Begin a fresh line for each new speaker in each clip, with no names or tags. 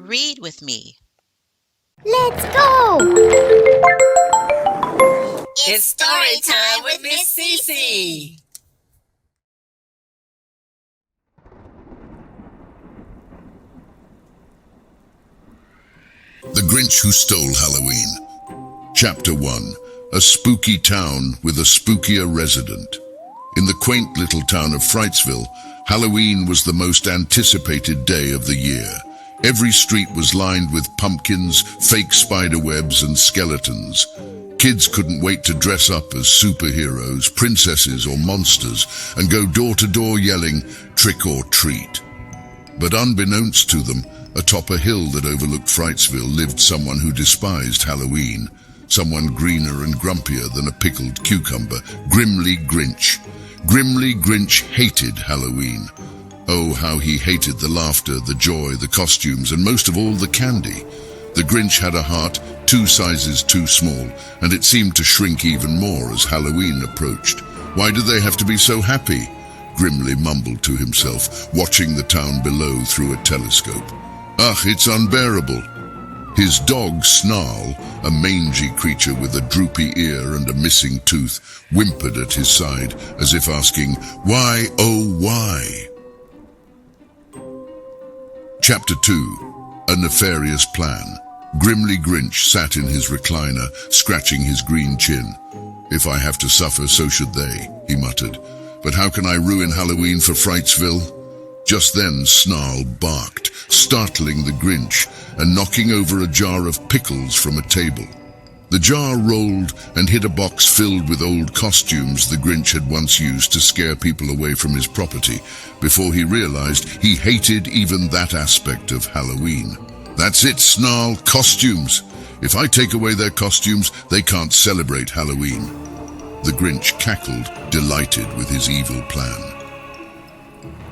Read with me.
Let's go!
It's story time with Miss Cece.
The Grinch Who Stole Halloween. Chapter 1. A spooky town with a spookier resident. In the quaint little town of Frightsville, Halloween was the most anticipated day of the year. Every street was lined with pumpkins, fake spider webs, and skeletons. Kids couldn't wait to dress up as superheroes, princesses, or monsters and go door to door yelling, "Trick or treat." But unbeknownst to them, atop a hill that overlooked Frightsville lived someone who despised Halloween. Someone greener and grumpier than a pickled cucumber, Grimly Grinch. Grimly Grinch hated Halloween. Oh, how he hated the laughter, the joy, the costumes, and most of all, the candy. The Grinch had a heart 2 sizes too small, and it seemed to shrink even more as Halloween approached. Why do they have to be so happy? Grimly mumbled to himself, watching the town below through a telescope. Ugh, it's unbearable. His dog, Snarl, a mangy creature with a droopy ear and a missing tooth, whimpered at his side, as if asking, "Why, oh why?" Chapter 2. A Nefarious Plan. Grimly Grinch sat in his recliner, scratching his green chin. "If I have to suffer, so should they," he muttered. "But how can I ruin Halloween for Frightsville?" Just then Snarl barked, startling the Grinch and knocking over a jar of pickles from a table. The jar rolled and hit a box filled with old costumes the Grinch had once used to scare people away from his property, before he realized he hated even that aspect of Halloween. "That's it, Snarl, costumes. If I take away their costumes, they can't celebrate Halloween." The Grinch cackled, delighted with his evil plan.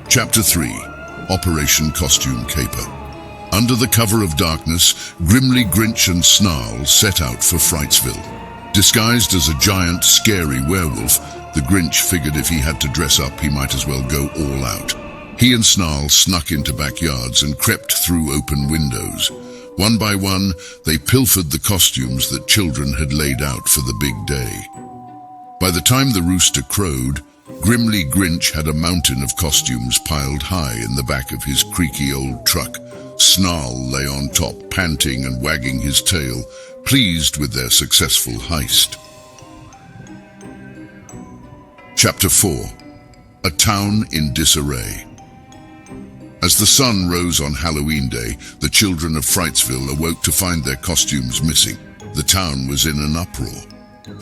Chapter 3. Operation Costume Caper. Under the cover of darkness, Grimly Grinch and Snarl set out for Frightsville. Disguised as a giant, scary werewolf, the Grinch figured if he had to dress up, he might as well go all out. He and Snarl snuck into backyards and crept through open windows. One by one, they pilfered the costumes that children had laid out for the big day. By the time the rooster crowed, Grimly Grinch had a mountain of costumes piled high in the back of his creaky old truck. Snarl lay on top, panting and wagging his tail, pleased with their successful heist. Chapter 4. A Town in Disarray. As the sun rose on Halloween Day, the children of Frightsville awoke to find their costumes missing. The town was in an uproar.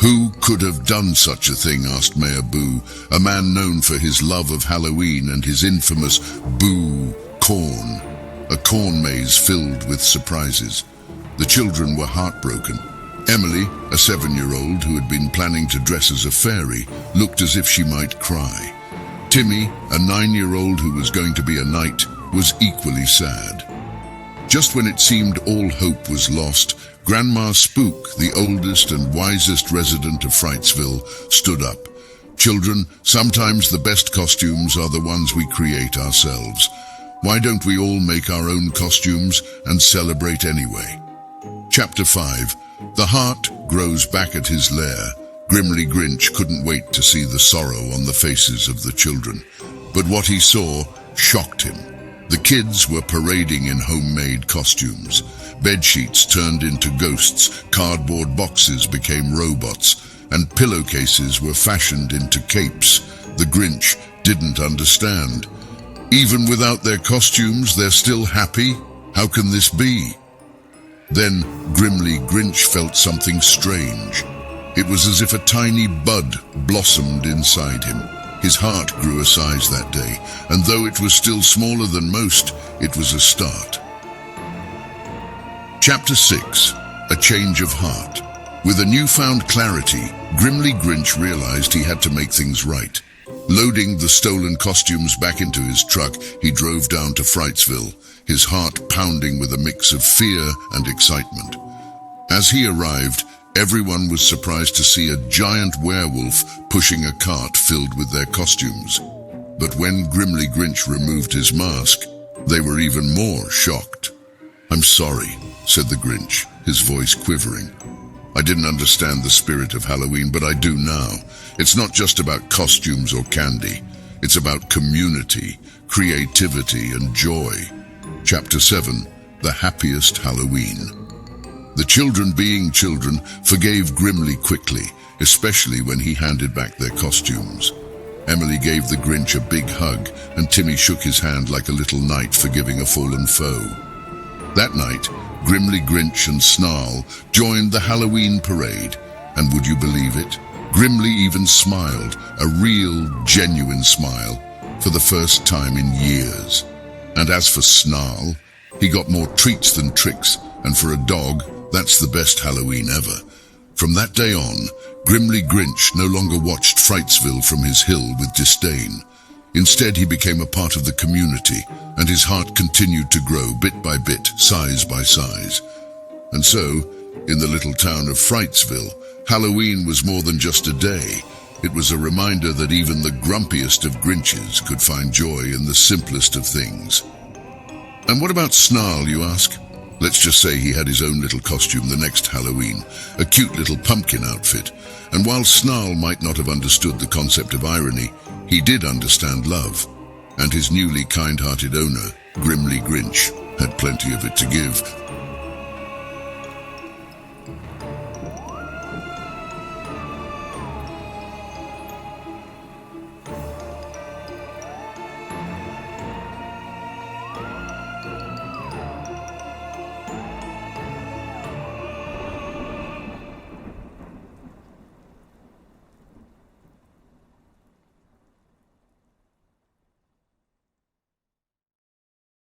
"Who could have done such a thing?" asked Mayor Boo, a man known for his love of Halloween and his infamous Boo corn, a corn maze filled with surprises. The children were heartbroken. Emily, a 7-year-old who had been planning to dress as a fairy, looked as if she might cry. Timmy, a 9-year-old who was going to be a knight, was equally sad. Just when it seemed all hope was lost, Grandma Spook, the oldest and wisest resident of Frightsville, stood up. "Children, sometimes the best costumes are the ones we create ourselves. Why don't we all make our own costumes and celebrate anyway?" Chapter 5. The heart grows back at his lair. Grimly Grinch couldn't wait to see the sorrow on the faces of the children. But what he saw shocked him. The kids were parading in homemade costumes. Bedsheets turned into ghosts, cardboard boxes became robots, and pillowcases were fashioned into capes. The Grinch didn't understand. Even without their costumes, they're still happy? How can this be? Then Grimly Grinch felt something strange. It was as if a tiny bud blossomed inside him. His heart grew a size that day, and though it was still smaller than most, it was a start. Chapter 6. A Change of Heart. With a newfound clarity, Grimly Grinch realized he had to make things right. Loading the stolen costumes back into his truck, he drove down to Frightsville, his heart pounding with a mix of fear and excitement. As he arrived, everyone was surprised to see a giant werewolf pushing a cart filled with their costumes. But when Grimly Grinch removed his mask, they were even more shocked. "I'm sorry," said the Grinch, his voice quivering. "I didn't understand the spirit of Halloween, but I do now. It's not just about costumes or candy. It's about community, creativity, and joy." Chapter 7, The Happiest Halloween. The children, being children, forgave Grimly quickly, especially when he handed back their costumes. Emily gave the Grinch a big hug, and Timmy shook his hand like a little knight forgiving a fallen foe. That night, Grimly Grinch and Snarl joined the Halloween parade, and would you believe it? Grimly even smiled, a real, genuine smile, for the first time in years. And as for Snarl, he got more treats than tricks, and for a dog, that's the best Halloween ever. From that day on, Grimly Grinch no longer watched Frightsville from his hill with disdain. Instead, he became a part of the community, and his heart continued to grow bit by bit, size by size. And so, in the little town of Frightsville, Halloween was more than just a day. It was a reminder that even the grumpiest of Grinches could find joy in the simplest of things. And what about Snarl, you ask? Let's just say he had his own little costume the next Halloween, a cute little pumpkin outfit. And while Snarl might not have understood the concept of irony, he did understand love. And his newly kind-hearted owner, Grimly Grinch, had plenty of it to give.